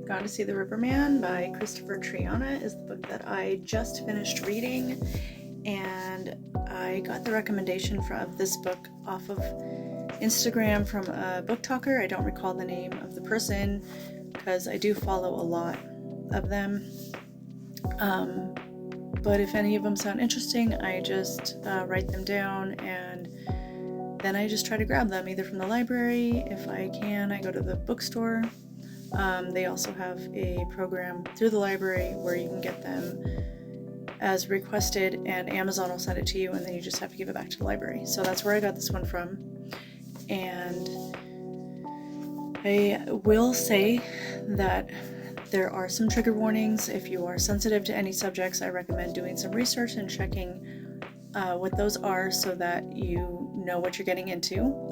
Gone to See the Riverman by Kristopher Triana is the book that I just finished reading, and I got the recommendation of this book off of Instagram from a book talker. I don't recall the name of the person because I do follow a lot of them, but if any of them sound interesting, I just write them down, and then I just try to grab them either from the library. If I can, I go to the bookstore. They also have a program through the library where you can get them as requested, and Amazon will send it to you, and then you just have to give it back to the library. So that's where I got this one from. And I will say that there are some trigger warnings. If you are sensitive to any subjects, I recommend doing some research and checking what those are so that you know what you're getting into.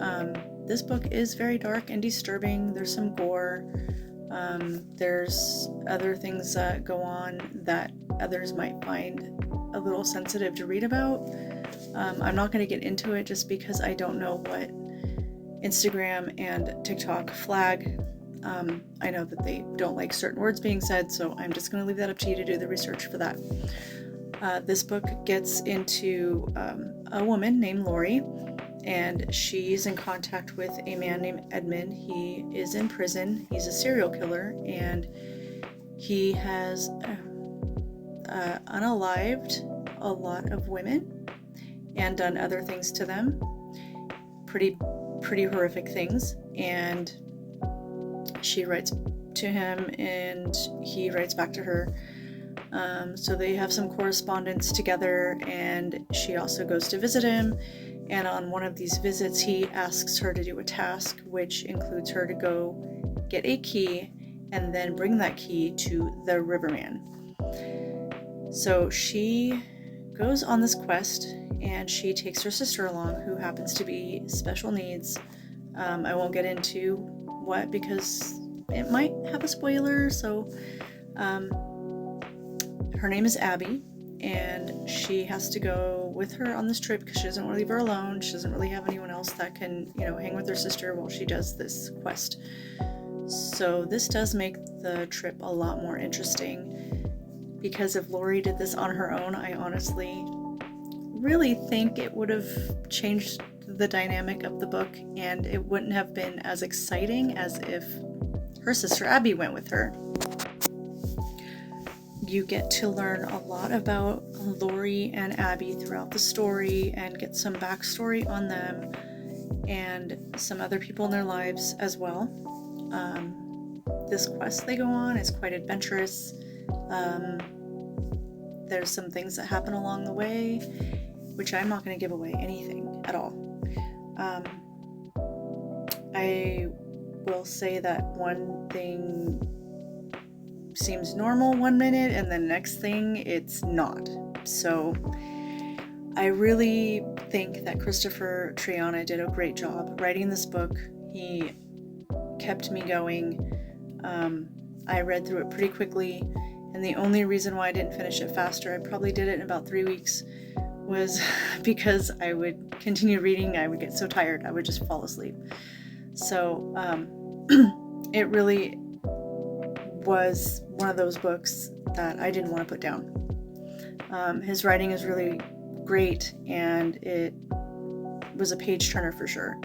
This book is very dark and disturbing. There's some gore. There's other things that go on that others might find a little sensitive to read about. I'm not going to get into it just because I don't know what Instagram and TikTok flag. I know that they don't like certain words being said, so I'm just going to leave that up to you to do the research for that. This book gets into a woman named Lori, and she's in contact with a man named Edmund. He is in prison. He's a serial killer, and he has unalived a lot of women and done other things to them. Pretty horrific things. And she writes to him, and he writes back to her. So they have some correspondence together, and she also goes to visit him. And on one of these visits, he asks her to do a task, which includes her to go get a key and then bring that key to the Riverman. So she goes on this quest, and she takes her sister along, who happens to be special needs. I won't get into what because it might have a spoiler. So her name is Abby, and she has to go with her on this trip because she doesn't want to leave her alone. She doesn't really have anyone else that can, hang with her sister while she does this quest. So this does make the trip a lot more interesting, because if Lori did this on her own, I honestly really think it would have changed the dynamic of the book, and it wouldn't have been as exciting as if her sister Abby went with her. You get to learn a lot about Lori and Abby throughout the story and get some backstory on them and some other people in their lives as well. This quest they go on is quite adventurous. There's some things that happen along the way, which I'm not going to give away anything at all. I will say that one thing seems normal one minute, and the next thing it's not. So I really think that Kristopher Triana did a great job writing this book. He kept me going. I read through it pretty quickly, and the only reason why I didn't finish it faster, I probably did it in about 3 weeks, was because I would continue reading. I would get so tired I would just fall asleep. So it really was one of those books that I didn't want to put down. His writing is really great, and it was a page turner for sure.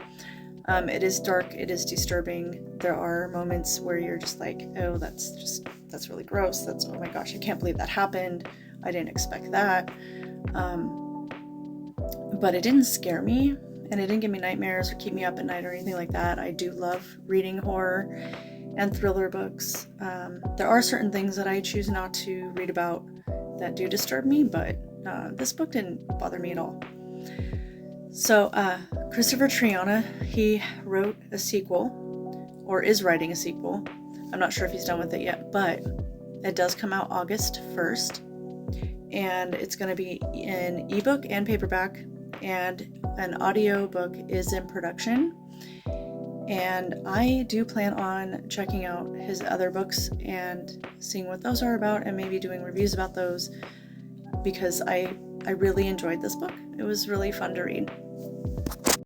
It is dark, it is disturbing. There are moments where you're just like, oh, that's really gross. Oh my gosh, I can't believe that happened. I didn't expect that. But it didn't scare me, and it didn't give me nightmares or keep me up at night or anything like that. I do love reading horror and thriller books. There are certain things that I choose not to read about that do disturb me, but this book didn't bother me at all. So Kristopher Triana, he wrote a sequel, or is writing a sequel. I'm not sure if he's done with it yet, but it does come out August 1st, and it's going to be in ebook and paperback, and an audio book is in production. And I do plan on checking out his other books and seeing what those are about, and maybe doing reviews about those, because I really enjoyed this book. It was really fun to read.